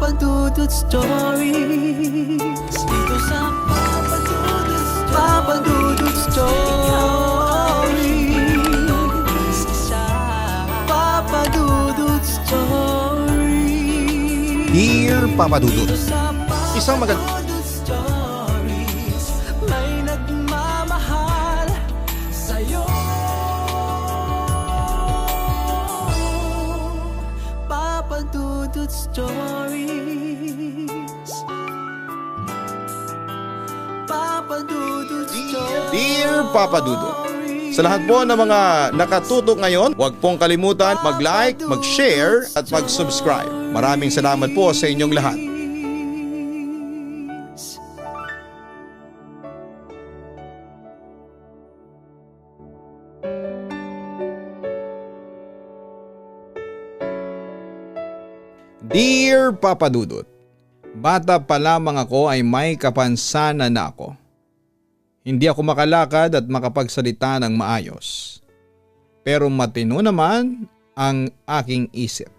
Papa Dudut Stories. Dito sa Papa Dudut Stories. Papa Dudut Stories. Dear Papa Dudut, isang magandang may nagmamahal sa'yo. Papa Dudut Stories. Papa Dudut Stories. Dear Papa Dudut, sa lahat po ng mga nakatutok ngayon, huwag pong kalimutan mag-like, mag-share at mag-subscribe. Maraming salamat po sa inyong lahat. Dear Papa Dudut, bata pa lamang ako ay may kapansanan na ako. Hindi ako makalakad at makapagsalita ng maayos. Pero matino naman ang aking isip.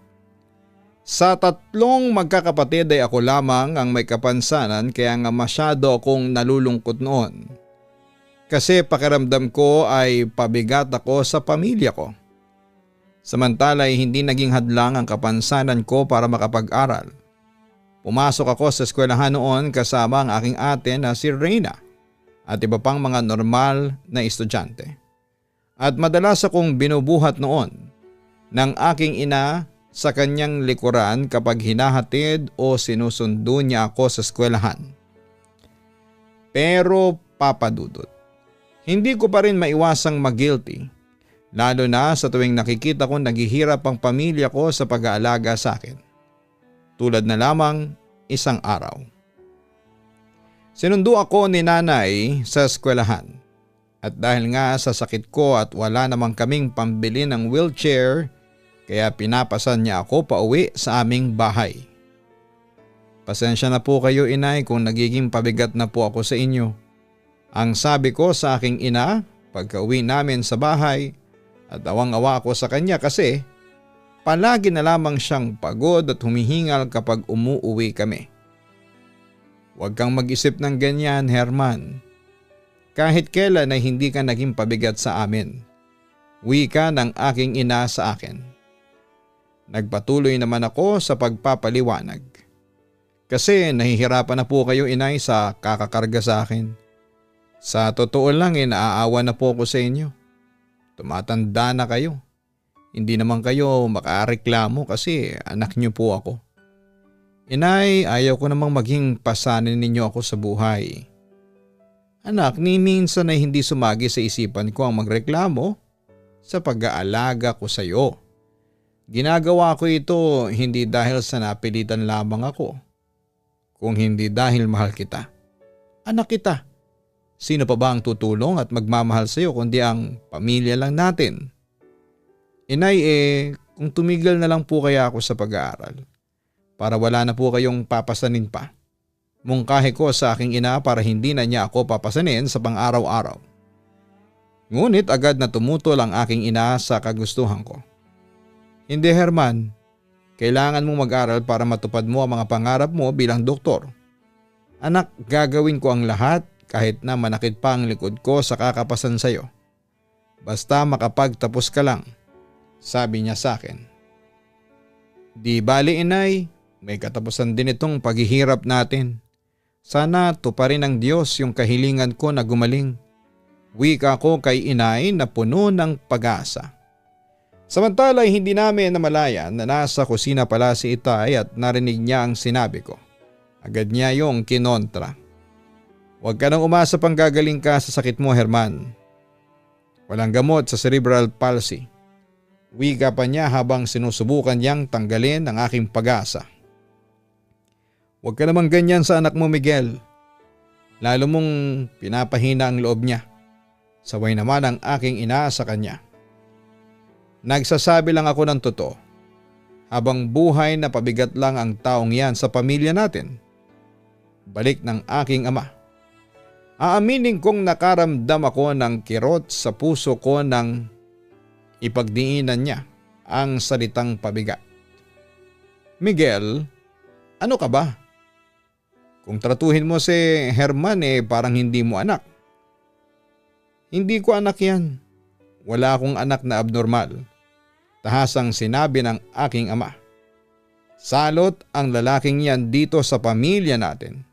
Sa tatlong magkakapatid ay ako lamang ang may kapansanan kaya nga masyado akong nalulungkot noon. Kasi pakiramdam ko ay pabigat ako sa pamilya ko. Samantala ay hindi naging hadlang ang kapansanan ko para makapag-aral. Pumasok ako sa eskwelahan noon kasama ang aking ate na si Reyna at iba pang mga normal na estudyante. At madalas akong binubuhat noon ng aking ina sa kanyang likuran kapag hinahatid o sinusundo niya ako sa eskwelahan. Pero Papa Dudut, hindi ko pa rin maiwasang mag-guilty. Lalo na sa tuwing nakikita kong naghihirap ang pamilya ko sa pag-aalaga sa akin. Tulad na lamang isang araw. Sinundo ako ni nanay sa eskwelahan. At dahil nga sa sakit ko at wala namang kaming pambili ng wheelchair, kaya pinapasan niya ako pauwi sa aming bahay. Pasensya na po kayo inay kung nagiging pabigat na po ako sa inyo. Ang sabi ko sa aking ina pagka-uwi namin sa bahay, at awang-awa ako sa kanya kasi palagi na lamang siyang pagod at humihingal kapag umuuwi kami. Huwag kang mag-isip ng ganyan, Herman. Kahit kailan ay hindi ka naging pabigat sa amin. Wika ng aking ina sa akin. Nagpatuloy naman ako sa pagpapaliwanag. Kasi nahihirapan na po kayo inay sa kakakarga sa akin. Sa totoo lang naaawa na po ako sa inyo. Tumatanda na kayo. Hindi naman kayo makareklamo kasi anak niyo po ako. Inay, ayaw ko namang maging pasanin ninyo ako sa buhay. Anak, ni minsan ay hindi sumagi sa isipan ko ang magreklamo sa pag-aalaga ko sa iyo. Ginagawa ko ito hindi dahil sa napilitan lamang ako, kung hindi dahil mahal kita. Anak kita. Sino pa ba ang tutulong at magmamahal sa iyo kundi ang pamilya lang natin? Inay kung tumigil na lang po kaya ako sa pag-aaral para wala na po kayong papasanin pa. Mungkahi ko sa aking ina para hindi na niya ako papasanin sa pang-araw-araw. Ngunit agad na tumutol ang aking ina sa kagustuhan ko. Hindi Herman, kailangan mong mag-aral para matupad mo ang mga pangarap mo bilang doktor. Anak, gagawin ko ang lahat kahit na manakit pa ang likod ko sa kakapasan sa iyo. Basta makapagtapos ka lang, sabi niya sa akin. Di bali inay, may katapusan din itong paghihirap natin. Sana tuparin ng Diyos yung kahilingan ko na gumaling. Wika ko kay inay na puno ng pag-asa. Samantala hindi namin namalayan na nasa kusina pala si Itay at narinig niya ang sinabi ko. Agad niya yung kinontra. Huwag ka nang umasa pang gagaling ka sa sakit mo, Herman. Walang gamot sa cerebral palsy. Wika pa niya habang sinusubukan niyang tanggalin ang aking pag-asa. Huwag ka namang ganyan sa anak mo, Miguel. Lalo mong pinapahina ang loob niya. Saway naman ang aking ina sa kanya. Nagsasabi lang ako ng totoo. Habang buhay na pabigat lang ang taong yan sa pamilya natin. Balik ng aking ama. Aaminin kong nakaramdam ako ng kirot sa puso ko nang ipagdiinan niya ang salitang pabigat. Miguel, Ano ka ba? Kung tratuhin mo si Herman parang hindi mo anak. Hindi ko anak yan. Wala akong anak na abnormal. Tahasang sinabi ng aking ama. Salot ang lalaking yan dito sa pamilya natin.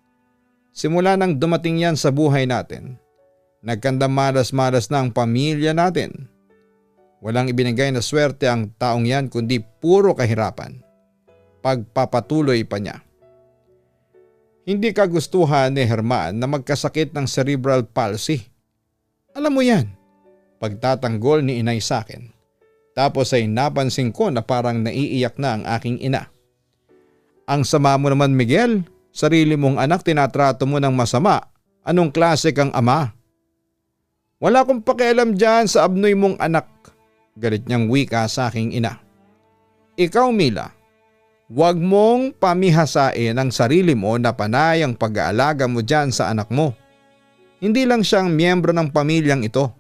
Simula nang dumating yan sa buhay natin, nagkandamalas-malas na ang pamilya natin. Walang ibinigay na swerte ang taong yan kundi puro kahirapan. Pagpapatuloy pa niya. Hindi kagustuhan ni Herman na magkasakit ng cerebral palsy. Alam mo yan, pagtatanggol ni inay sa akin. Tapos ay napansin ko na parang naiiyak na ang aking ina. Ang sama mo naman, Miguel. Sarili mong anak tinatrato mo ng masama. Anong klase kang ama? Wala akong pakialam dyan sa abnoy mong anak. Galit niyang wika sa aking ina. Ikaw, Mila, huwag mong pamihasain ang sarili mo na panay ang pag-aalaga mo dyan sa anak mo. Hindi lang siyang miyembro ng pamilyang ito.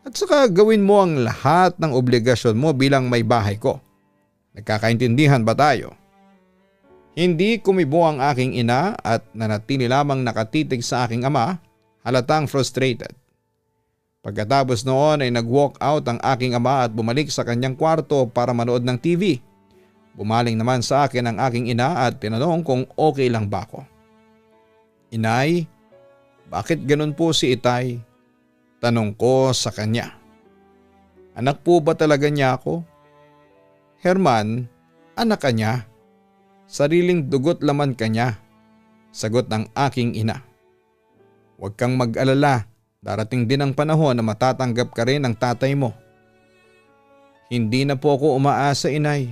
At saka gawin mo ang lahat ng obligasyon mo bilang may bahay ko. Nagkakaintindihan ba tayo? Hindi kumibo ang aking ina at nanatili lamang nakatitig sa aking ama, halatang frustrated. Pagkatapos noon ay nag-walk out ang aking ama at bumalik sa kanyang kwarto para manood ng TV. Bumaling naman sa akin ang aking ina at tinanong kung okay lang ba ako. Inay, bakit ganun po si Itay? Tanong ko sa kanya. Anak po ba talaga niya ako? Herman, anak ka niya. Sariling dugot laman ka niya. Sagot ng aking ina. Huwag kang mag-alala, darating din ang panahon na matatanggap ka rin ng tatay mo. Hindi na po ako umaasa, inay.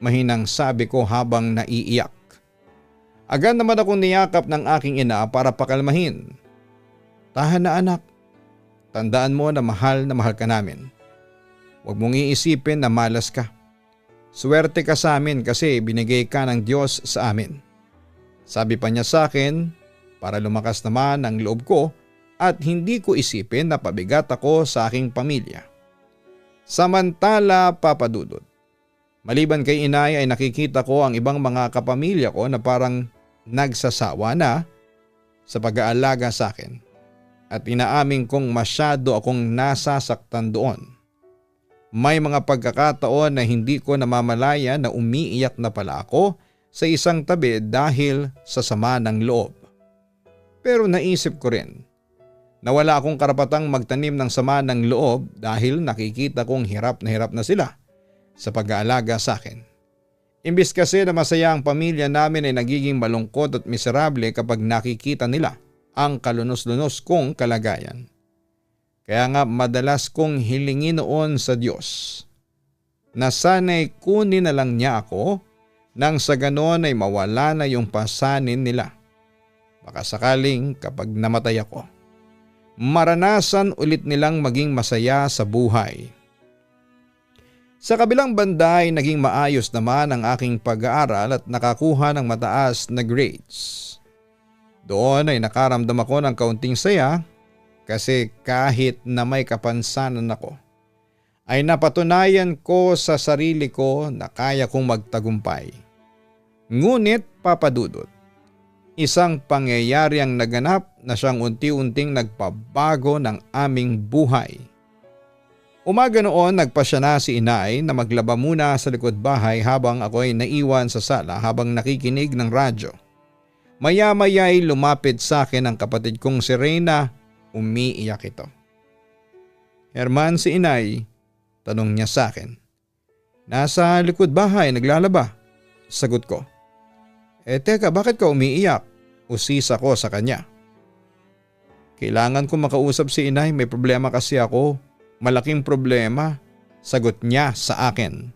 Mahinang sabi ko habang naiiyak. Agad naman akong niyakap ng aking ina para pakalmahin. Tahan na anak. Tandaan mo na mahal ka namin. Huwag mong iisipin na malas ka. Swerte ka sa amin kasi binigay ka ng Diyos sa amin. Sabi pa niya sa akin para lumakas naman ang loob ko at hindi ko isipin na pabigat ako sa aking pamilya. Samantala, Papa Dudut, maliban kay inay ay nakikita ko ang ibang mga kapamilya ko na parang nagsasawa na sa pag-aalaga sa akin at inaamin kong masyado akong nasasaktan doon. May mga pagkakataon na hindi ko namamalaya na umiiyak na pala ako sa isang tabi dahil sa sama ng loob. Pero naisip ko rin na wala akong karapatang magtanim ng sama ng loob dahil nakikita kong hirap na sila sa pag-aalaga sa akin. Imbis kasi na masaya ang pamilya namin ay nagiging malungkot at miserable kapag nakikita nila ang kalunos-lunos kong kalagayan. Kaya nga madalas kong hilingin noon sa Diyos na sana'y kunin na lang niya ako nang sa ganon ay mawala na yung pasanin nila. Baka sakaling kapag namatay ako, maranasan ulit nilang maging masaya sa buhay. Sa kabilang banda ay naging maayos naman ang aking pag-aaral at nakakuha ng mataas na grades. Doon ay nakaramdam ako ng kaunting saya kasi kahit na may kapansanan ako, ay napatunayan ko sa sarili ko na kaya kong magtagumpay. Ngunit papadudot, isang pangyayari ang naganap na siyang unti-unting nagpabago ng aming buhay. Umaga noon nagpasya na si inay na maglaba muna sa likod bahay habang ako ay naiwan sa sala habang nakikinig ng radyo. Maya-maya ay lumapit sa akin ang kapatid kong si Reyna. Umiiyak ito. Herman, si inay, tanong niya sa akin. Nasa likod bahay, naglalaba. Sagot ko. Teka, bakit ka umiiyak? Usisa ko sa kanya. Kailangan ko makausap si inay, may problema kasi ako. Malaking problema. Sagot niya sa akin.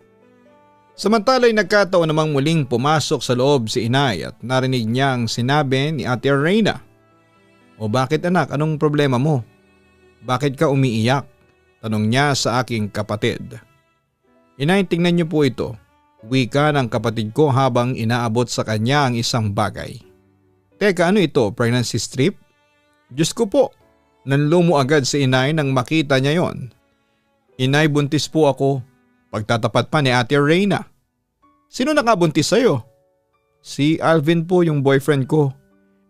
Samantala'y nagkataon namang muling pumasok sa loob si inay at narinig niyang sinabi ni Ate Reyna. O bakit anak, anong problema mo? Bakit ka umiiyak? Tanong niya sa aking kapatid. Inay, tingnan niyo po ito. Wika ng kapatid ko habang inaabot sa kanya ang isang bagay. Teka, ano ito? Pregnancy strip? Diyos ko po, nanlumo agad si inay nang makita niya yon. Inay, buntis po ako. Pagtatapat pa ni Ate Reyna. Sino nakabuntis sa'yo? Si Alvin po yung boyfriend ko.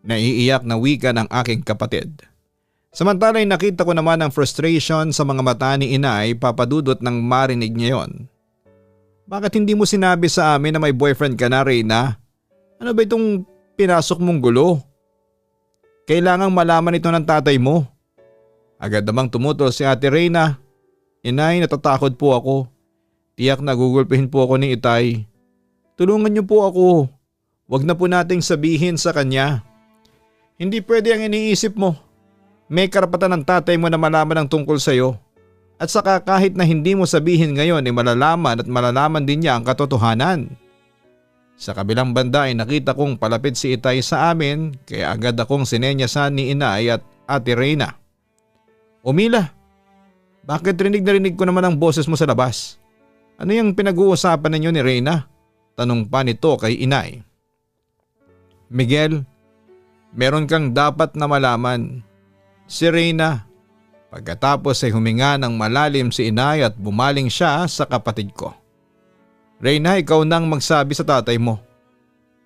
Naiiyak na wika ng aking kapatid. Samantala ay nakita ko naman ang frustration sa mga mata ni inay papadudot nang marinig niya yon. Bakit hindi mo sinabi sa amin na may boyfriend ka na, Reyna? Ano ba itong pinasok mong gulo? Kailangang malaman ito ng tatay mo. Agad namang tumutol si Ate Reyna. Inay, natatakot po ako. Tiyak nagugulpihin po ako ni Itay. Tulungan niyo po ako. Huwag na po nating sabihin sa kanya. Hindi pwede ang iniisip mo. May karapatan ng tatay mo na malaman ang tungkol sa iyo. At saka kahit na hindi mo sabihin ngayon ay malalaman at malalaman din niya ang katotohanan. Sa kabilang banda ay nakita kong palapit si Itay sa amin kaya agad akong sinenyasan ni Inay at Ate Reyna. Umila, bakit rinig na rinig ko naman ang boses mo sa labas? Ano yung pinag-uusapan ninyo ni Reyna? Tanong pa nito kay Inay. Miguel, meron kang dapat na malaman. Si Reyna. Pagkatapos ay huminga ng malalim si Inay at bumaling siya sa kapatid ko. Reyna, ikaw nang magsabi sa tatay mo.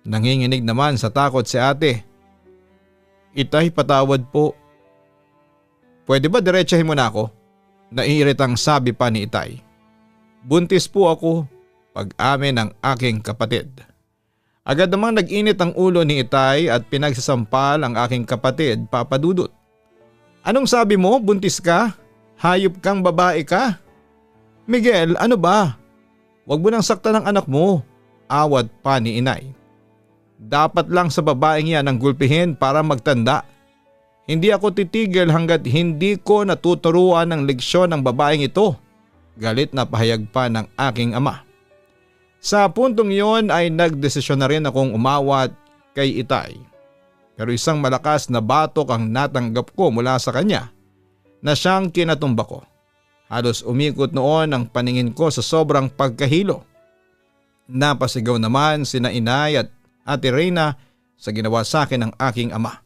Nanginginig naman sa takot si ate. Itay, patawad po. Pwede ba diretsahin mo na ako? Naiiritang sabi pa ni Itay. Buntis po ako, pag-amin ng aking kapatid. Agad namang nag-init ang ulo ni Itay at pinagsasampal ang aking kapatid, Papa Dudut. Anong sabi mo? Buntis ka? Hayop kang babae ka? Miguel, ano ba? Huwag mo nang saktan ang anak mo. Awat pa ni Inay. Dapat lang sa babaeng yan ang gulpihin para magtanda. Hindi ako titigil hanggat hindi ko natuturuan ng leksyon ng babaeng ito. Galit na pahayag pa ng aking ama. Sa puntong yon ay nagdesisyon na rin akong umawat kay Itay. Pero isang malakas na batok ang natanggap ko mula sa kanya na siyang kinatumba ko. Halos umikot noon ang paningin ko sa sobrang pagkahilo. Napasigaw naman sina Inay at Ate Reyna sa ginawa sa akin ng aking ama.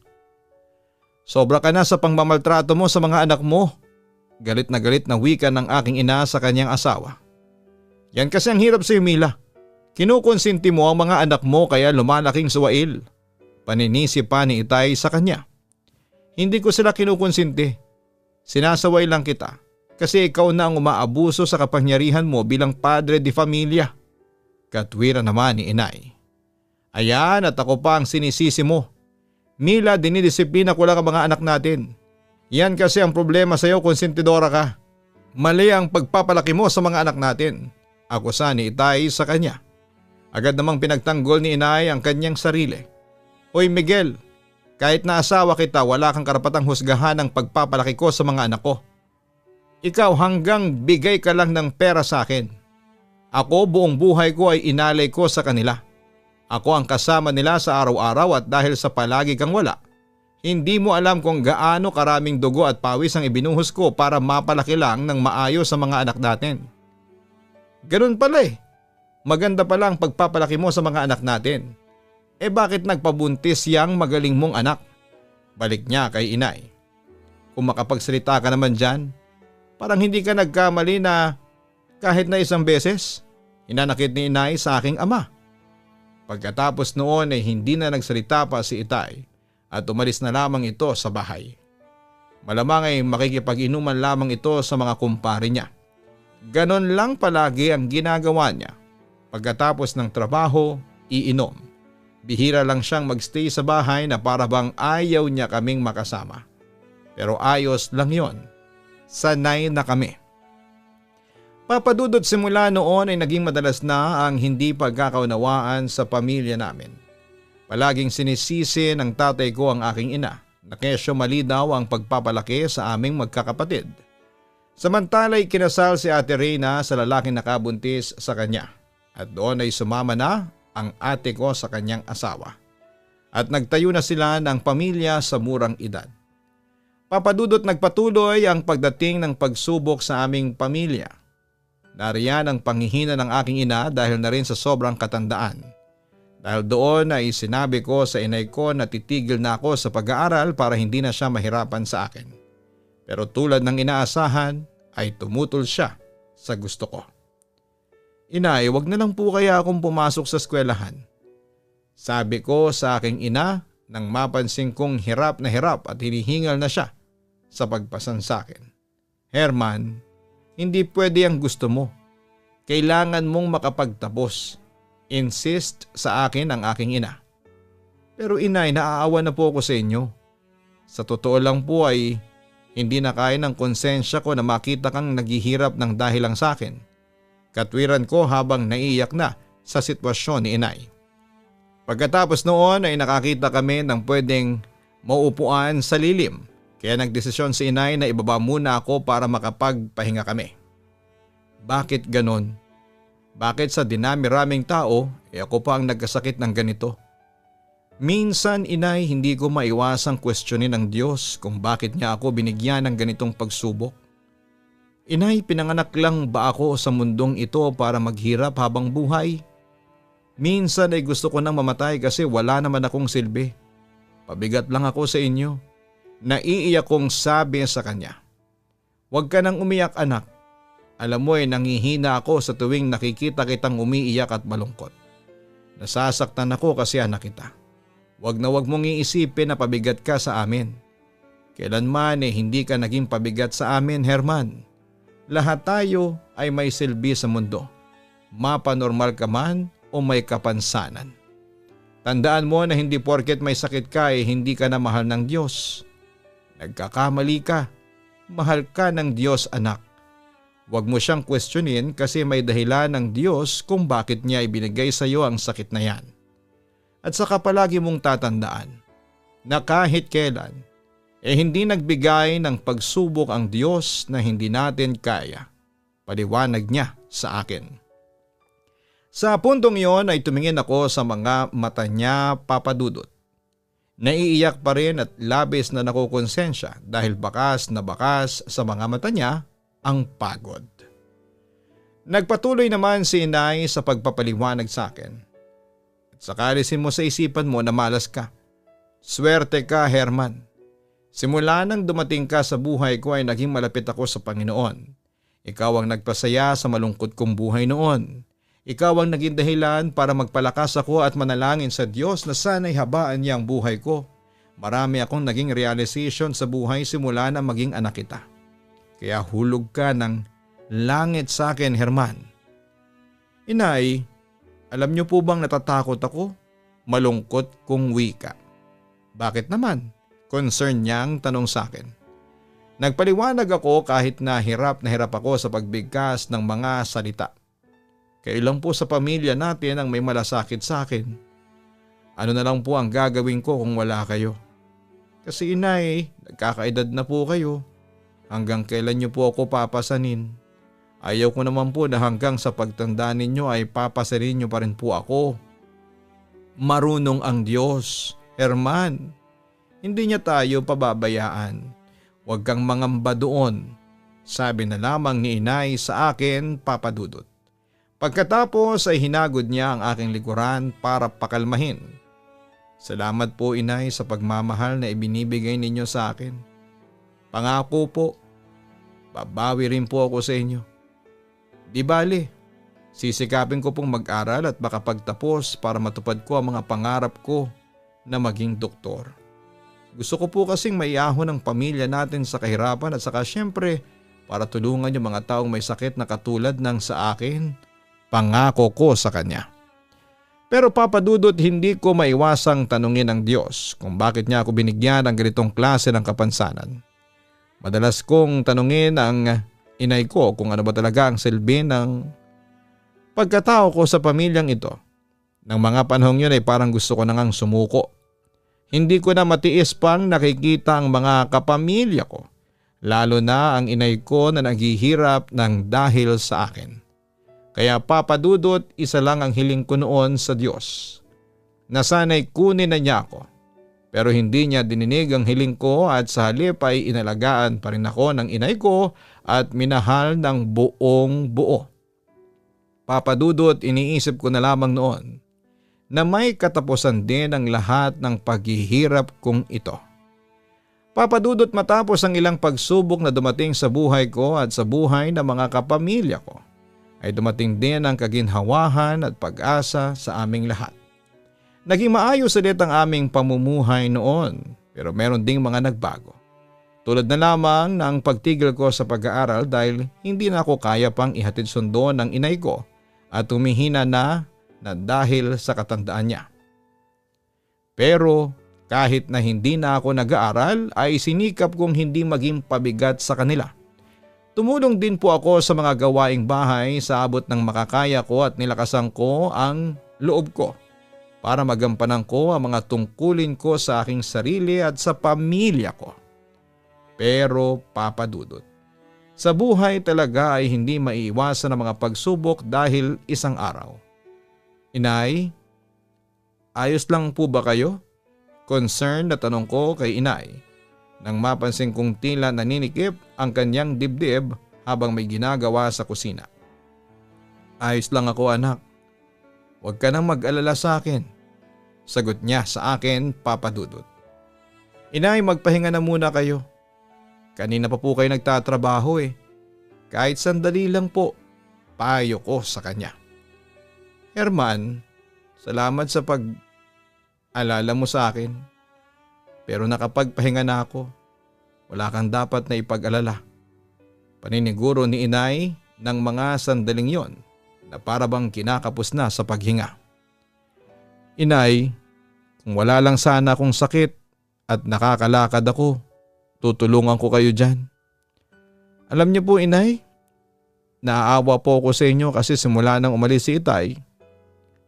Sobra ka na sa pangmamaltrato mo sa mga anak mo. Galit na wika ng aking ina sa kanyang asawa. Yan kasi ang hirap sa iyo, Mila. Kinukonsinti mo ang mga anak mo kaya lumalaking suwail. Paninisi pa ni Itay sa kanya. Hindi ko sila kinukonsinti. Sinasaway lang kita kasi ikaw na ang umaabuso sa kapangyarihan mo bilang padre de familia. Katwira naman ni Inay. Ayan, at ako pa ang sinisisi mo. Mila, dinidisiplina ko lang ang mga anak natin. Yan kasi ang problema sa iyo, konsentidora ka. Mali ang pagpapalaki mo sa mga anak natin. Akusa ni Itay sa kanya. Agad namang pinagtanggol ni Inay ang kanyang sarili. Hoy Miguel, kahit na asawa kita wala kang karapatang husgahan ang pagpapalaki ko sa mga anak ko. Ikaw hanggang bigay ka lang ng pera sa akin. Ako buong buhay ko ay inalay ko sa kanila. Ako ang kasama nila sa araw-araw at dahil sa palagi kang wala, hindi mo alam kung gaano karaming dugo at pawis ang ibinuhos ko para mapalaki lang ng maayos sa mga anak natin. Ganun pala eh. Maganda pala ang pagpapalaki mo sa mga anak natin. Eh bakit nagpabuntis yang magaling mong anak? Balik niya kay Inay. Kung makapagsalita ka naman dyan, parang hindi ka nagkamali na kahit na isang beses, hinanakit ni Inay sa aking ama. Pagkatapos noon ay hindi na nagsalita pa si Itay at umalis na lamang ito sa bahay. Malamang ay makikipag-inuman lamang ito sa mga kumpare niya. Ganon lang palagi ang ginagawa niya. Pagkatapos ng trabaho, iinom. Bihira lang siyang magstay sa bahay na para bang ayaw niya kaming makasama. Pero ayos lang yon. Sanay na kami. Papadudot simula noon ay naging madalas na ang hindi pagkakaunawaan sa pamilya namin. Palaging sinisisi ng tatay ko ang aking ina na kesyo mali daw ang pagpapalaki sa aming magkakapatid. Samantala'y kinasal si Ate Reyna sa lalaking nakabuntis sa kanya at doon ay sumama na ang ate ko sa kanyang asawa. At nagtayo na sila ng pamilya sa murang edad. Papadudot nagpatuloy ang pagdating ng pagsubok sa aming pamilya. Nariyan ang panghihina ng aking ina dahil na rin sa sobrang katandaan. Dahil doon ay sinabi ko sa inay ko na titigil na ako sa pag-aaral para hindi na siya mahirapan sa akin. Pero tulad ng inaasahan ay tumutol siya sa gusto ko. Inay, wag na lang po kaya akong pumasok sa eskwelahan. Sabi ko sa aking ina nang mapansin kong hirap at hinihingal na siya sa pagpasan sa akin. Herman, hindi pwede ang gusto mo. Kailangan mong makapagtapos. Insist sa akin ang aking ina. Pero inay, naaawa na po ako sa inyo. Sa totoo lang po ay hindi na kaya ng konsensya ko na makita kang naghihirap ng dahil lang sa akin. Katwiran ko habang naiiyak na sa sitwasyon ni inay. Pagkatapos noon ay nakakita kami ng pwedeng mauupuan sa lilim. Kaya nagdesisyon si inay na ibaba muna ako para makapagpahinga kami. Bakit ganon? Bakit sa dinami-raming tao ako pa ang nagkasakit ng ganito? Minsan inay, hindi ko maiwasang questionin ng Diyos kung bakit niya ako binigyan ng ganitong pagsubok. Inay, pinanganak lang ba ako sa mundong ito para maghirap habang buhay? Minsan ay gusto ko nang mamatay kasi wala naman akong silbi. Pabigat lang ako sa inyo. Naiiyak kong sabi sa kanya. Huwag ka nang umiyak anak. Alam mo nangihina ako sa tuwing nakikita kitang umiiyak at malungkot. Nasasaktan ako kasi anak kita. Huwag na huwag mong iisipin na pabigat ka sa amin. Kailanman hindi ka naging pabigat sa amin, Herman. Lahat tayo ay may silbi sa mundo. Mapanormal ka man o may kapansanan. Tandaan mo na hindi porket may sakit ka hindi ka na mahal ng Diyos. Nagkakamali ka. Mahal ka ng Diyos anak. Huwag mo siyang questionin kasi may dahilan ng Diyos kung bakit niya ibinigay sa iyo ang sakit na yan. At saka palagi mong tatandaan na kahit kailan hindi nagbigay ng pagsubok ang Diyos na hindi natin kaya. Paliwanag niya sa akin. Sa puntong iyon ay tumingin ako sa mga mata niya, Papa Dudut. Naiiyak pa rin at labis na nakukonsensya dahil bakas na bakas sa mga mata niya ang pagod. Nagpatuloy naman si inay sa pagpapaliwanag sa akin. At sakalisin mo sa isipan mo na malas ka. Swerte ka, Herman. Simula nang dumating ka sa buhay ko ay naging malapit ako sa Panginoon. Ikaw ang nagpasaya sa malungkot kong buhay noon. Ikaw ang naging dahilan para magpalakas ako at manalangin sa Diyos na sana'y habaan niya ang buhay ko. Marami akong naging realization sa buhay simula na maging anak kita. Kaya hulog ka ng langit sa akin, Herman. Inay, alam niyo po bang natatakot ako? Malungkot kung wika. Bakit naman? Concern niyang tanong sa akin. Nagpaliwanag ako kahit na hirap ako sa pagbigkas ng mga salita. Kailan po sa pamilya natin ang may malasakit sa akin? Ano na lang po ang gagawin ko kung wala kayo? Kasi inay, nagkakaedad na po kayo. Hanggang kailan niyo po ako papasanin? Ayaw ko naman po na hanggang sa pagtanda ninyo ay papasanin niyo pa rin po ako. Marunong ang Diyos, Herman. Hindi niya tayo pababayaan. Huwag kang mangamba doon. Sabi na lamang ni inay sa akin, Papa Dudut. Pagkatapos ay hinagod niya ang aking likuran para pakalmahin. Salamat po inay sa pagmamahal na ibinibigay ninyo sa akin. Pangako po, babawi rin po ako sa inyo. Di bali, sisikapin ko pong mag-aral at makapagtapos para matupad ko ang mga pangarap ko na maging doktor. Gusto ko po kasing maiahon ang pamilya natin sa kahirapan at saka syempre para tulungan yung mga taong may sakit na katulad ng sa akin. Pangako ko sa kanya. Pero Papa Dudut, hindi ko maiwasang tanungin ng Diyos kung bakit niya ako binigyan ng ganitong klase ng kapansanan. Madalas kong tanungin ang inay ko kung ano ba talaga ang silbi ng pagkatao ko sa pamilyang ito. Nang mga panahong yun ay parang gusto ko nang sumuko. Hindi ko na matiis pang nakikita ang mga kapamilya ko, lalo na ang inay ko na naghihirap ng dahil sa akin. Kaya Papa Dudut, isa lang ang hiling ko noon sa Diyos, na sana'y kunin na niya ako. Pero hindi niya dininig ang hiling ko at sa halip ay inalagaan pa rin ako ng inay ko at minahal ng buong buo. Papa Dudut, iniisip ko na lamang noon na may katapusan din ang lahat ng paghihirap kong ito. Papa Dudut, matapos ang ilang pagsubok na dumating sa buhay ko at sa buhay ng mga kapamilya ko, ay dumating din ang kaginhawahan at pag-asa sa aming lahat. Naging maayos ulit ang aming pamumuhay noon pero meron ding mga nagbago. Tulad na lamang ng pagtigil ko sa pag-aaral dahil hindi na ako kaya pang ihatid sundo ng inay ko at humihina na dahil sa katandaan niya. Pero kahit na hindi na ako nag-aaral ay sinikap kong hindi maging pabigat sa kanila. Tumulong din po ako sa mga gawaing bahay sa abot ng makakaya ko at nilakasan ko ang loob ko para magampanan ko ang mga tungkulin ko sa aking sarili at sa pamilya ko. Pero Papa Dudut, sa buhay talaga ay hindi maiiwasan ang mga pagsubok dahil isang araw. Inay, ayos lang po ba kayo? Concerned na tanong ko kay inay nang mapansin kong tila naninikip ang kanyang dibdib habang may ginagawa sa kusina. Ayos lang ako anak. Huwag ka nang mag-alala sa akin. Sagot niya sa akin, Papa Dudut. Inay, magpahinga na muna kayo. Kanina pa po kayo nagtatrabaho eh. Kahit sandali lang po, payo ko sa kanya. Herman, salamat sa pag-alala mo sa akin. Pero nakapagpahinga na ako. Wala kang dapat na ipag-alala. Paniniguro ni inay ng mga sandaling yon na para bang kinakapos na sa paghinga. Inay, kung wala lang sana akong sakit at nakakalakad ako, tutulungan ko kayo dyan. Alam niyo po inay, naaawa po ako sa inyo kasi simula nang umalis si itay,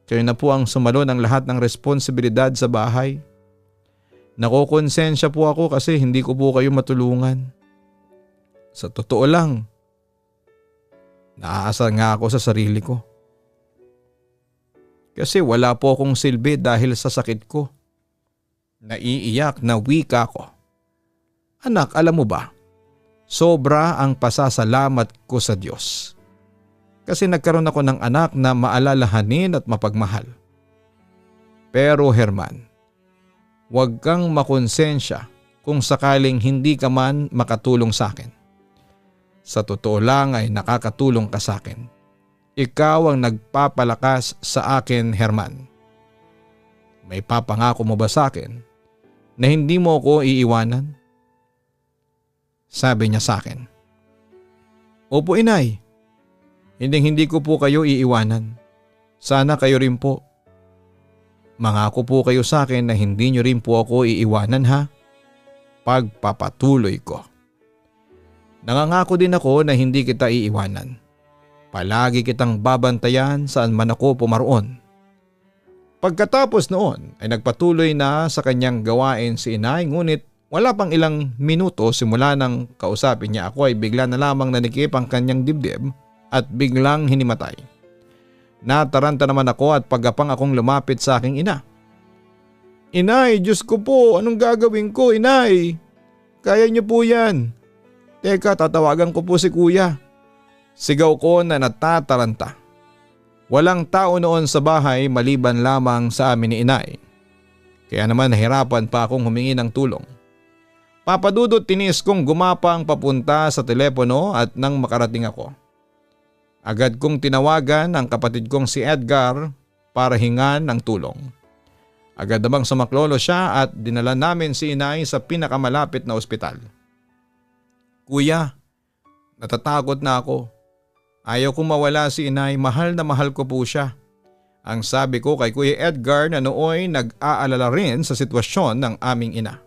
kayo na po ang sumalo ng lahat ng responsibilidad sa bahay. Nakokonsensya po ako kasi hindi ko po kayo matulungan. Sa totoo lang, naaasar nga ako sa sarili ko. Kasi wala po akong silbi dahil sa sakit ko. Naiiyak na wika ko. Anak, alam mo ba? Sobra ang pasasalamat ko sa Diyos. Kasi nagkaroon ako ng anak na maalalahanin at mapagmahal. Pero Herman, huwag kang makonsensya kung sakaling hindi ka man makatulong sa akin. Sa totoo lang ay nakakatulong ka sa akin. Ikaw ang nagpapalakas sa akin, Herman. May papangako mo ba sa akin na hindi mo ako iiwanan? Sabi niya sa akin. Opo inay, hindi ko po kayo iiwanan. Sana kayo rin po. Mangako po kayo sa akin na hindi nyo rin po ako iiwanan ha. Pagpapatuloy ko. Nangangako din ako na hindi kita iiwanan. Palagi kitang babantayan saan man ako pumaroon. Pagkatapos noon ay nagpatuloy na sa kanyang gawain si inay ngunit wala pang ilang minuto simula nang kausapin niya ako ay bigla na lamang nanikip ang kanyang dibdib at biglang hinimatay. Nataranta naman ako at pagapang akong lumapit sa aking ina. Inay, Diyos ko po, anong gagawin ko inay? Kaya niyo po yan. Teka, tatawagan ko po si kuya. Sigaw ko na natataranta. Walang tao noon sa bahay maliban lamang sa amin ni inay. Kaya naman nahirapan pa akong humingi ng tulong. Papadudot tinis kong gumapang papunta sa telepono at nang makarating ako. Agad kong tinawagan ang kapatid kong si Edgar para hingan ng tulong. Agad namang sumaklolo siya at dinala namin si inay sa pinakamalapit na ospital. Kuya, natatakot na ako. Ayaw kong mawala si inay, mahal na mahal ko po siya. Ang sabi ko kay Kuya Edgar na nooy nag-aalala rin sa sitwasyon ng aming ina.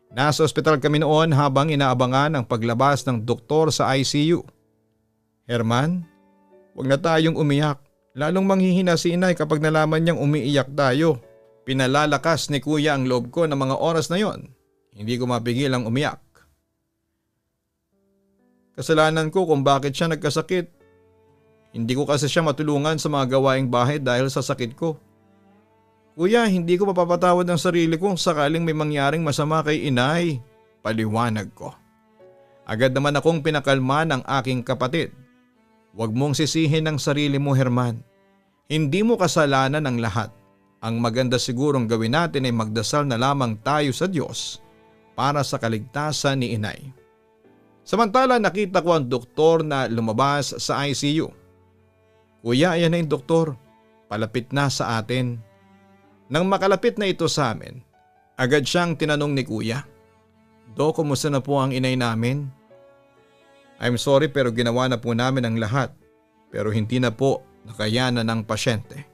Nasa ospital kami noon habang inaabangan ang paglabas ng doktor sa ICU. Herman, huwag na tayong umiyak. Lalong manghihina si inay kapag nalaman niyang umiiyak tayo. Pinalalakas ni kuya ang loob ko ng mga oras na yon. Hindi ko mapigil ang umiyak. Kasalanan ko kung bakit siya nagkasakit. Hindi ko kasi siya matulungan sa mga gawaing bahay dahil sa sakit ko. Kuya, hindi ko mapapatawad ang sarili ko sakaling may mangyaring masama kay inay. Paliwanag ko. Agad naman akong pinakalma ng aking kapatid. Huwag mong sisihin ang sarili mo, Herman. Hindi mo kasalanan ang lahat. Ang maganda sigurong gawin natin ay magdasal na lamang tayo sa Diyos para sa kaligtasan ni inay. Samantala nakita ko ang doktor na lumabas sa ICU. Kuya, ayan na yung doktor. Palapit na sa atin. Nang makalapit na ito sa amin, agad siyang tinanong ni Kuya, "Do, kumusta na po ang inay namin?" "I'm sorry pero ginawa na po namin ang lahat pero hindi na po nakayanan ng pasyente.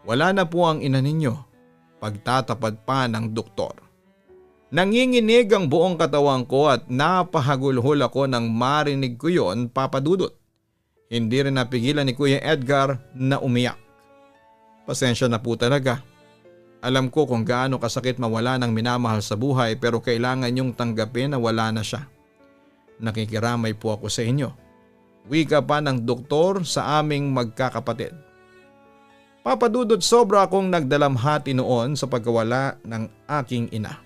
Wala na po ang ina ninyo," pagtatapad pa ng doktor. Nanginginig ang buong katawan ko at napahagulhol ako nang marinig ko yon, Papa Dudut. Hindi rin napigilan ni Kuya Edgar na umiyak. Pasensya na po talaga. Alam ko kung gaano kasakit mawala ng minamahal sa buhay pero kailangan niyong tanggapin na wala na siya. Nakikiramay po ako sa inyo. Wika pa ng doktor sa aming magkakapatid. Papa Dudut, sobra akong nagdalamhati noon sa pagkawala ng aking ina.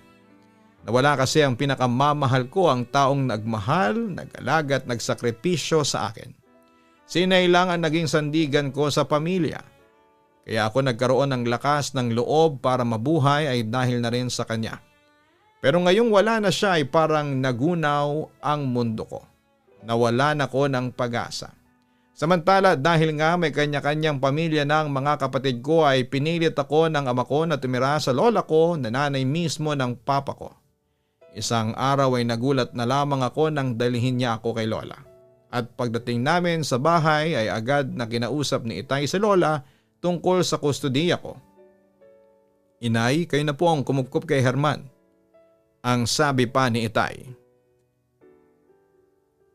Nawala kasi ang pinakamamahal ko, ang taong nagmahal, nag-alaga at nagsakripisyo sa akin. Sinay lang ang naging sandigan ko sa pamilya. Kaya ako nagkaroon ng lakas ng loob para mabuhay ay dahil na rin sa kanya. Pero ngayong wala na siya ay parang nagunaw ang mundo ko. Nawalan ako ng pag-asa. Samantala dahil nga may kanya-kanyang pamilya ng mga kapatid ko ay pinilit ako ng ama ko na tumira sa lola ko na nanay mismo ng papa ko. Isang araw ay nagulat na lamang ako nang dalhin niya ako kay lola. At pagdating namin sa bahay ay agad na kinausap ni Itay si lola tungkol sa kustudiya ko. "Inay, kayo na po ang kumupkup kay Herman," ang sabi pa ni Itay.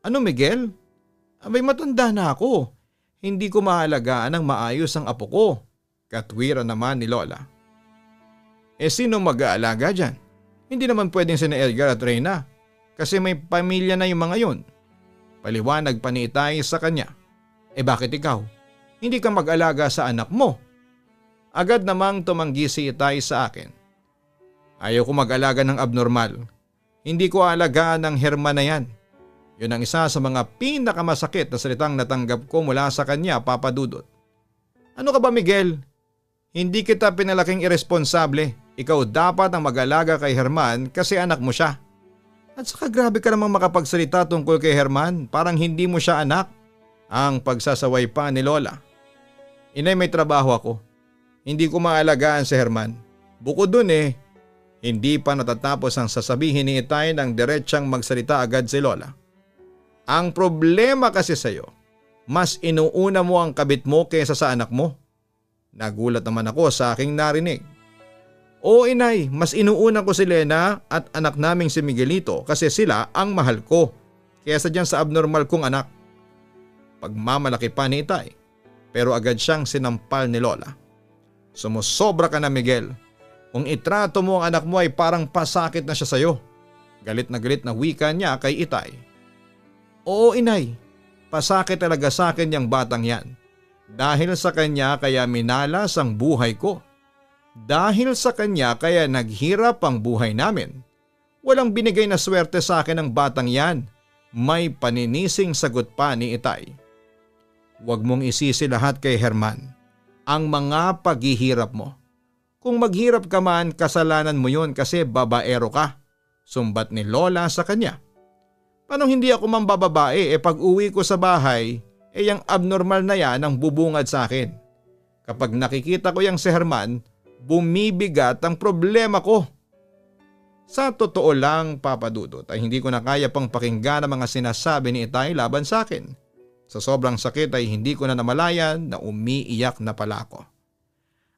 "Ano, Miguel? Abay, matanda na ako. Hindi ko maalagaan ng maayos ang apo ko," katwiran naman ni lola. "Sino mag-aalaga dyan? Hindi naman pwedeng sina Edgar at Reyna kasi may pamilya na yung mga yun." Paliwanag pa ni Itay sa kanya. "Bakit ikaw? Hindi ka mag-alaga sa anak mo?" Agad namang tumanggi si Itay sa akin. "Ayaw ko mag-alaga ng abnormal. Hindi ko aalagaan ng Herman na yan." Yun ang isa sa mga pinakamasakit na salitang natanggap ko mula sa kanya, Papa Dudut. "Ano ka ba, Miguel? Hindi kita pinalaking irresponsable. Ikaw dapat ang mag-alaga kay Herman kasi anak mo siya. At saka grabe ka namang makapagsalita tungkol kay Herman, parang hindi mo siya anak." Ang pagsasaway pa ni lola. "Inay, may trabaho ako. Hindi ko maalagaan si Herman. Bukod dun hindi pa natatapos ang sasabihin ni Itay nang diretsang magsalita agad si lola. "Ang problema kasi sa'yo, mas inuuna mo ang kabit mo kaysa sa anak mo." Nagulat naman ako sa aking narinig. "Oo, inay, mas inuuna ko si Lena at anak naming si Miguelito kasi sila ang mahal ko kaysa dyan sa abnormal kong anak." Pagmamalaki pa ni Itay, pero agad siyang sinampal ni lola. "Sumusobra ka na, Miguel. Kung itrato mo ang anak mo ay parang pasakit na siya sa'yo." Galit na wika niya kay Itay. "Oo, inay, pasakit talaga sa akin yung batang yan. Dahil sa kanya kaya minalas ang buhay ko. Dahil sa kanya kaya naghirap ang buhay namin. Walang binigay na swerte sa akin ang batang yan." May paninising sagot pa ni Itay. "Huwag mong isisi lahat kay Herman. Ang mga paghihirap mo. Kung maghirap ka man, kasalanan mo yun kasi babaero ka." Sumbat ni lola sa kanya. "Paano hindi ako mambababae pag uwi ko sa bahay yung abnormal na yan ang bubungad sa akin. Kapag nakikita ko yung si Herman, bumibigat ang problema ko." Sa totoo lang, Papa Dudut, ay hindi ko na kaya pang pakinggan ang mga sinasabi ni Itay laban sa akin. Sa sobrang sakit ay hindi ko na namalayan na umiiyak na pala ako.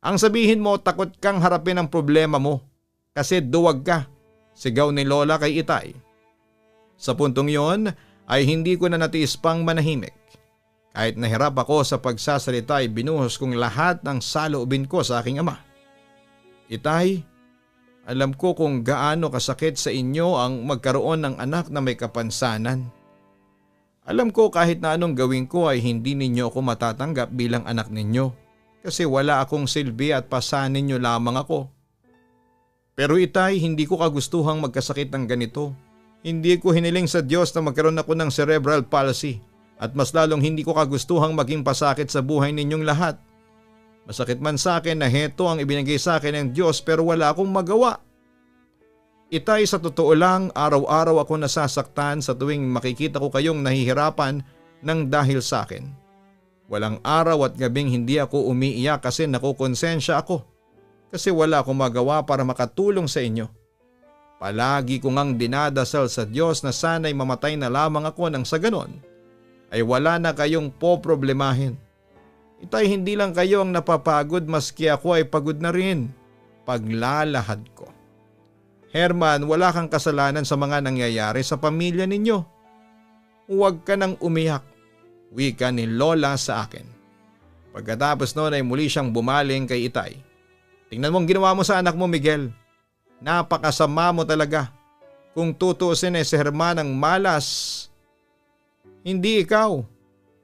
"Ang sabihin mo, takot kang harapin ang problema mo kasi duwag ka," sigaw ni lola kay Itay. Sa puntong yon ay hindi ko na natiis pang manahimik. Kahit nahirap ako sa pagsasalita ay binuhos kong lahat ng saloobin ko sa aking ama. "Itay, alam ko kung gaano kasakit sa inyo ang magkaroon ng anak na may kapansanan. Alam ko kahit na anong gawin ko ay hindi ninyo ako matatanggap bilang anak ninyo kasi wala akong silbi at pasanin nyo lamang ako. Pero Itay, hindi ko kagustuhang magkasakit ng ganito. Hindi ko hiniling sa Diyos na magkaroon ako ng cerebral palsy at mas lalong hindi ko kagustuhang maging pasakit sa buhay ninyong lahat. Masakit man sa akin na heto ang ibinigay sa akin ng Diyos pero wala akong magawa. Itay, sa totoo lang, araw-araw ako nasasaktan sa tuwing makikita ko kayong nahihirapan ng dahil sa akin. Walang araw at gabing hindi ako umiiyak kasi nakukonsensya ako. kasi wala akong magawa para makatulong sa inyo. Palagi ko ngang dinadasal sa Diyos na sana'y mamatay na lamang ako nang sa ganon ay wala na kayong poproblemahin. Itay hindi lang kayo ang napapagod maski ako ay pagod na rin. Paglalahad ko. Herman, wala kang kasalanan sa mga nangyayari sa pamilya ninyo. Huwag ka nang umiyak, wika ni Lola sa akin. Pagkatapos noon ay muli siyang bumaling kay Itay. Tingnan mo ang ginawa mo sa anak mo, Miguel. Napakasama mo talaga. Kung tutuusin ay si Herman ang malas. Hindi ikaw.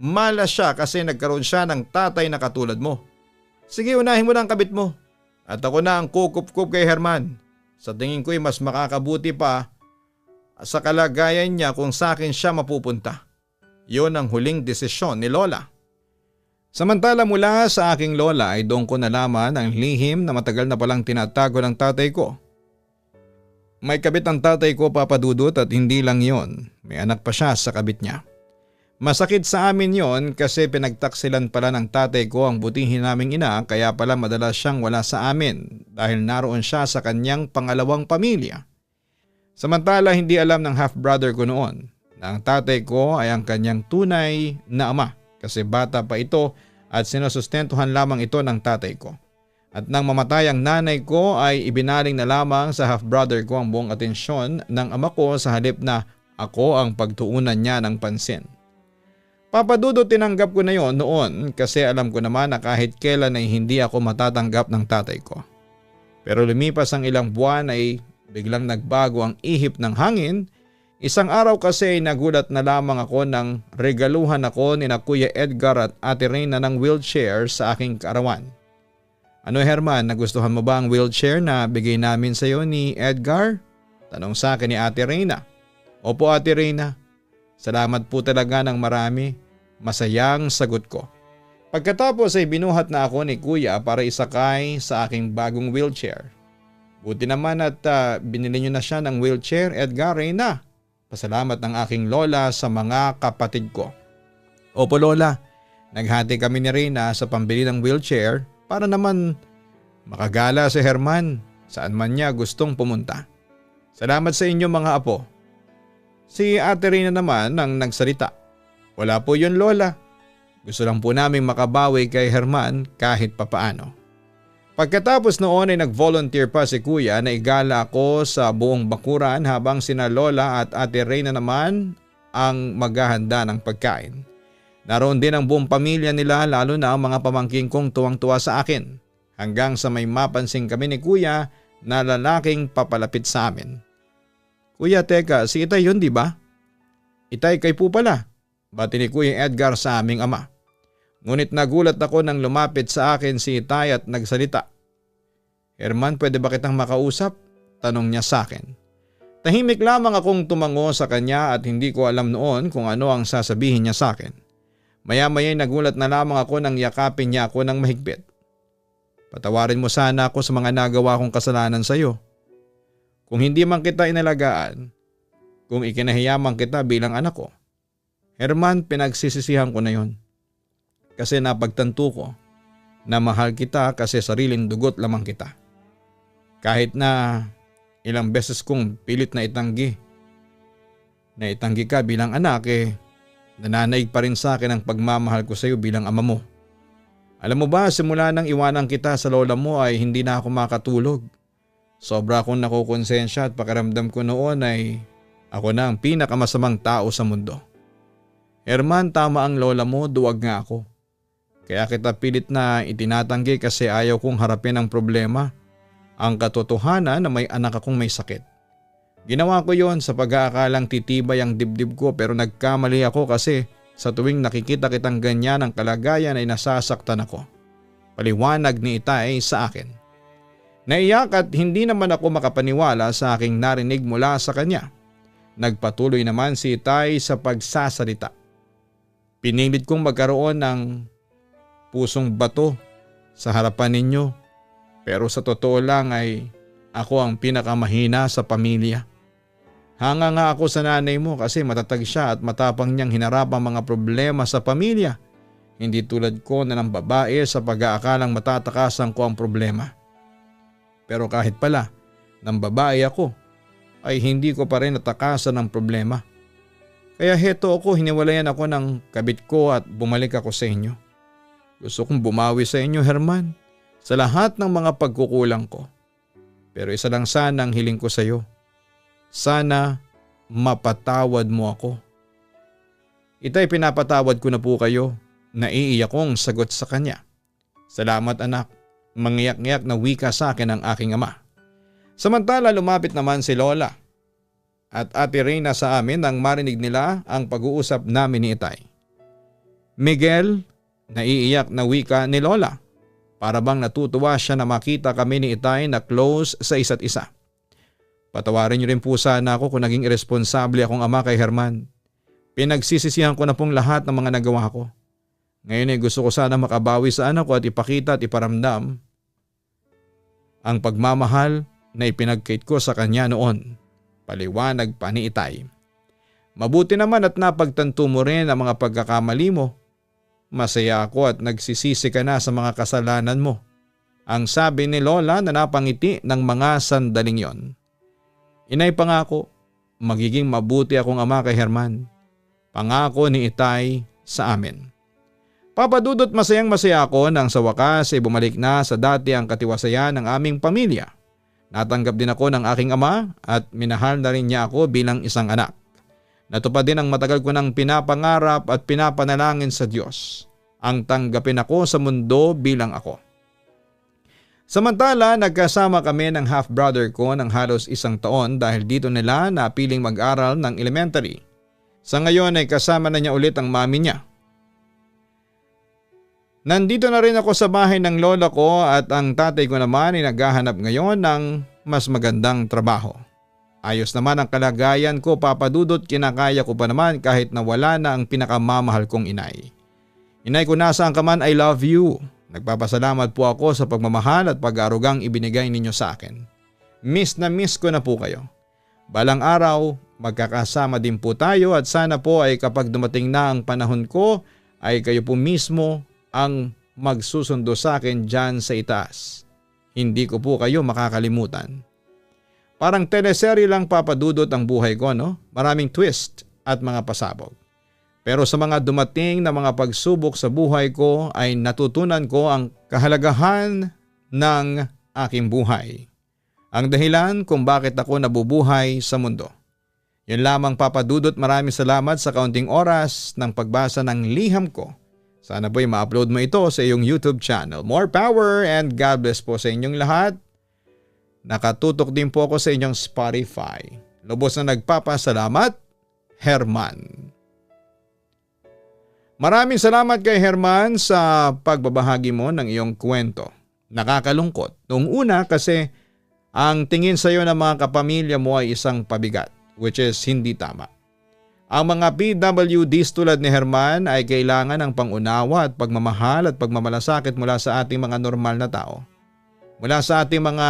Malas siya kasi nagkaroon siya ng tatay na katulad mo. Sige, unahin mo na ang kabit mo. At ako na ang kukup-kup kay Herman. Sa tingin ko'y mas makakabuti pa sa kalagayan niya kung sa akin siya mapupunta. Yun ang huling desisyon ni Lola. Samantala mula sa aking lola ay doon ko nalaman ang lihim na matagal na palang tinatago ng tatay ko. May kabit ang tatay ko, Papa Dudut, at hindi lang yon. May anak pa siya sa kabit niya. Masakit sa amin yon kasi pinagtaksilan pala ng tatay ko ang butihin naming ina kaya pala madalas siyang wala sa amin dahil naroon siya sa kanyang pangalawang pamilya. Samantala hindi alam ng half-brother ko noon na ang tatay ko ay ang kanyang tunay na ama kasi bata pa ito at sinusustentuhan lamang ito ng tatay ko. At nang mamatay ang nanay ko ay ibinaling na lamang sa half-brother ko ang buong atensyon ng ama ko sa halip na ako ang pagtuunan niya ng pansin. Papa Dudut, tinanggap ko na yon noon kasi alam ko naman na kahit kailan ay hindi ako matatanggap ng tatay ko. Pero lumipas ang ilang buwan ay biglang nagbago ang ihip ng hangin. Isang araw kasi ay nagulat na lamang ako nang regaluhan ako ni na Kuya Edgar at Ate Reyna ng wheelchair sa aking kaarawan. Ano Herman, nagustuhan mo ba ang wheelchair na bigay namin sa iyo ni Edgar? Tanong sa akin ni Ate Reyna. Opo Ate Reyna, salamat po talaga ng marami. Masayang sagot ko. Pagkatapos ay binuhat na ako ni Kuya para isakay sa aking bagong wheelchair. Buti naman at binili niyo na siya ng wheelchair, Edgar, Reyna. Pasalamat ng aking lola sa mga kapatid ko. Opo Lola, naghati kami ni Reyna sa pambili ng wheelchair para naman makagala si Herman saan man niya gustong pumunta. Salamat sa inyo mga apo. Si Ate Reyna naman ang nagsalita. Wala po yun Lola. Gusto lang po naming makabawi kay Herman kahit papaano. Pagkatapos noon ay nag-volunteer pa si Kuya na igala ako sa buong bakuran habang sina Lola at Ate Reyna naman ang maghahanda ng pagkain. Naroon din ang buong pamilya nila lalo na ang mga pamangkin kong tuwang-tuwa sa akin hanggang sa may mapansin kami ni Kuya na lalaking papalapit sa amin. Kuya, teka, si Itay yun di ba? Itay kay po pala, bati ni Kuya Edgar sa aming ama. Ngunit nagulat ako nang lumapit sa akin si Itay at nagsalita. Herman, pwede ba kitang makausap? Tanong niya sa akin. Tahimik lamang akong tumango sa kanya at hindi ko alam noon kung ano ang sasabihin niya sa akin. Maya-maya nagulat na lamang ako nang yakapin niya ako ng mahigpit. Patawarin mo sana ako sa mga nagawa kong kasalanan sa iyo. Kung hindi man kita inalagaan, kung ikinahiyaman kita bilang anak ko, Herman, pinagsisisihan ko na yon. Kasi napagtanto ko na mahal kita kasi sariling dugot lamang kita. Kahit na ilang beses kong pilit na itanggi ka bilang anak nananaig pa rin sa akin ang pagmamahal ko sa iyo bilang ama mo. Alam mo ba, simula nang iwanan kita sa lola mo ay hindi na ako makatulog. Sobra akong nakukonsensya at pakiramdam ko noon ay ako na ang pinakamasamang tao sa mundo. Herman, tama ang lola mo, duwag nga ako. Kaya kita pilit na itinatanggi kasi ayaw kong harapin ang problema, ang katotohanan na may anak akong may sakit. Ginawa ko yon sa pag-aakalang titibay ang dibdib ko pero nagkamali ako kasi sa tuwing nakikita kitang ganyan ang kalagayan ay nasasaktan ako. Paliwanag ni Itay sa akin. Naiyak at hindi naman ako makapaniwala sa aking narinig mula sa kanya. Nagpatuloy naman si Itay sa pagsasalita. Pinilit kong magkaroon ng pusong bato sa harapan ninyo pero sa totoo lang ay ako ang pinakamahina sa pamilya. Hanga nga ako sa nanay mo kasi matatag siya at matapang niyang hinarap ang mga problema sa pamilya. Hindi tulad ko na ng babae sa pag-aakalang matatakasan ko ang problema. Pero kahit pala, nang babae ako, ay hindi ko pa rin natakasan ng problema. Kaya heto ako, hiniwalayan ako ng kabit ko at bumalik ako sa inyo. Gusto kong bumawi sa inyo, Herman, sa lahat ng mga pagkukulang ko. Pero isa lang sana ang hiling ko sa iyo. Sana mapatawad mo ako. Itay, pinapatawad ko na po kayo. Naiiyak kong sagot sa kanya. Salamat anak, mangiyak-ngiyak na wika sa akin ng aking ama. Samantala lumapit naman si Lola at Ate Reyna sa amin nang marinig nila ang pag-uusap namin ni Itay. Miguel, naiiyak na wika ni Lola. Para bang natutuwa siya na makita kami ni Itay na close sa isa't isa. Patawarin niyo rin po sana ako kung naging irresponsable akong ama kay Herman. Pinagsisisihan ko na pong lahat ng mga nagawa ko. Ngayon ay gusto ko sana makabawi sa anak ko at ipakita at iparamdam ang pagmamahal na ipinagkait ko sa kanya noon. Paliwanag pa ni Itay. Mabuti naman at napagtanto mo rin ang mga pagkakamali mo. Masaya ako at nagsisisi ka na sa mga kasalanan mo. Ang sabi ni Lola na napangiti ng mga sandaling yon. Inay, pangako, magiging mabuti akong ama kay Herman. Pangako ni Itay sa amin. Papa Dudut, masayang masaya ako nang sa wakas ay bumalik na sa dati ang katiwasayan ng aming pamilya. Natanggap din ako ng aking ama at minahal na rin niya ako bilang isang anak. Natupad din ang matagal ko nang pinapangarap at pinapanalangin sa Diyos. Ang tanggapin ako sa mundo bilang ako. Samantala, nagkasama kami ng half-brother ko ng halos 1 taon dahil dito nila napiling mag-aral ng elementary. Sa ngayon ay kasama na niya ulit ang mami niya. Nandito na rin ako sa bahay ng lola ko at ang tatay ko naman ay naghahanap ngayon ng mas magandang trabaho. Ayos naman ang kalagayan ko, Papa Dudut, kinakaya ko pa naman kahit na wala na ang pinakamamahal kong inay. Inay ko, nasaan ka man, I love you. Nagpapasalamat po ako sa pagmamahal at pag-aarugang ibinigay ninyo sa akin. Miss na miss ko na po kayo. Balang araw, magkakasama din po tayo at sana po ay kapag dumating na ang panahon ko ay kayo po mismo ang magsusundo sa akin dyan sa itaas. Hindi ko po kayo makakalimutan. Parang teleserye lang, Papa Dudut, ang buhay ko, no? Maraming twist at mga pasabog. Pero sa mga dumating na mga pagsubok sa buhay ko ay natutunan ko ang kahalagahan ng aking buhay. Ang dahilan kung bakit ako nabubuhay sa mundo. Yun lamang, Papa Dudut, maraming salamat sa kaunting oras ng pagbasa ng liham ko. Sana po'y ma-upload mo ito sa iyong YouTube channel. More power and God bless po sa inyong lahat. Nakatutok din po ako sa inyong Spotify. Lubos na nagpapasalamat, Herman. Maraming salamat kay Herman sa pagbabahagi mo ng iyong kwento. Nakakalungkot. Noong una kasi ang tingin sa iyo ng mga kapamilya mo ay isang pabigat, which is hindi tama. Ang mga PWDs tulad ni Herman ay kailangan ng pangunawa at pagmamahal at pagmamalasakit mula sa ating mga normal na tao. Mula sa ating mga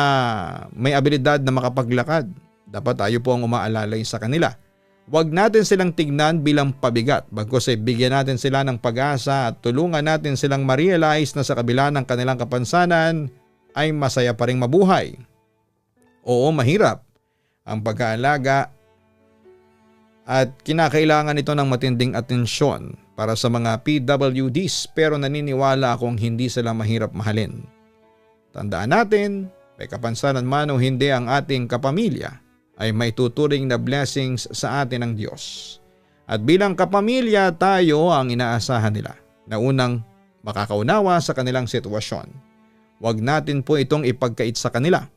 may abilidad na makapaglakad, dapat tayo po ang umaalalay sa kanila. Huwag natin silang tignan bilang pabigat, bagkus ay bigyan natin sila ng pag-asa at tulungan natin silang ma-realize na sa kabila ng kanilang kapansanan ay masaya pa ring mabuhay. Oo, mahirap ang pag-aalaga at kinakailangan ito ng matinding atensyon para sa mga PWDs, pero naniniwala akong hindi sila mahirap mahalin. Tandaan natin, may kapansanan man o hindi ang ating kapamilya, ay may tuturing na blessings sa atin ng Diyos. At bilang kapamilya, tayo ang inaasahan nila na unang makakaunawa sa kanilang sitwasyon. Huwag natin po itong ipagkait sa kanila.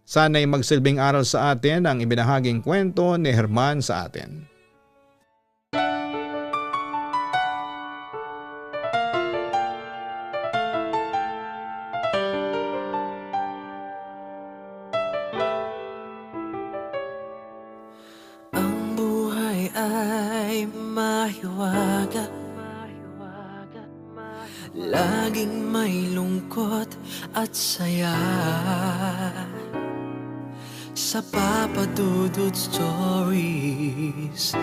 Sana'y magsilbing aral sa atin ang ibinahaging kwento ni Herman sa atin. Ay mahiwaga, laging may lungkot at saya. Sa Papa Dudut Stories,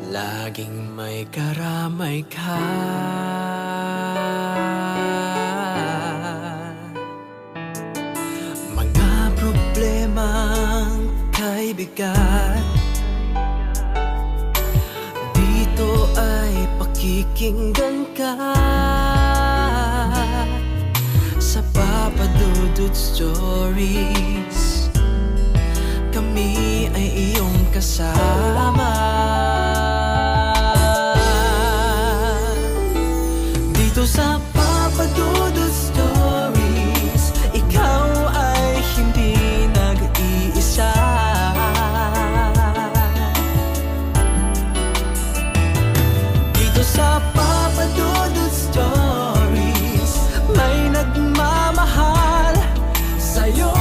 laging may karamay ka. Mga bigat. Dito ay pakikinggan ka sa Papa Dudut Stories. Kami ay iyong kasama. Dito sa Papa Dudut Stories, ikaw ay hindi nag-iisa. Dito sa Papa Dudut Stories, may nagmamahal sa'yo.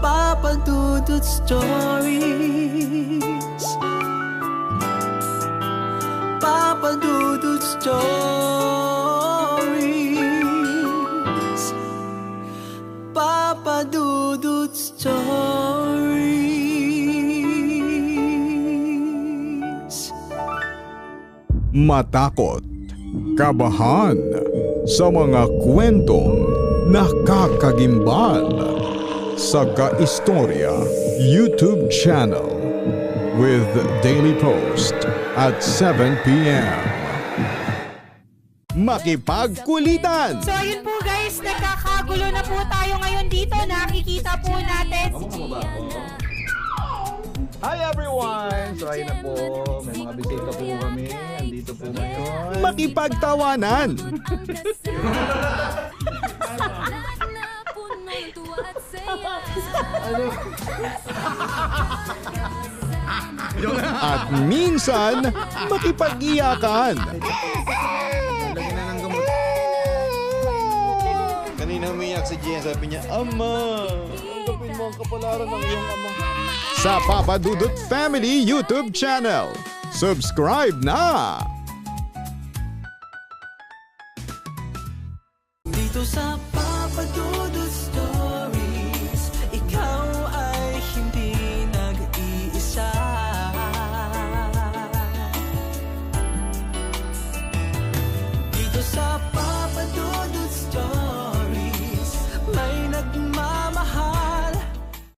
Papa Dudut Stories, Papa Dudut Stories, Papa Dudut Stories. Matakot, kabahan sa mga kwentong nakakagimbal sa Kaistorya YouTube channel with daily post at 7 p.m. Makipagkulitan! So ayun po guys, nagkakagulo na po tayo ngayon dito. Nakikita po natin si Gian. Hi everyone! So ayun na po, may mga bisita po kami. Andito po ngayon. Makipagtawanan! At minsan, makipag-iyakan. Lagyan na ng gamot. Kanina umiyak si Jen, sabi niya, Ama, tanggapin mo ang kapalaran ng iyong ama. Sa Papa Dudut Family YouTube channel. Subscribe na!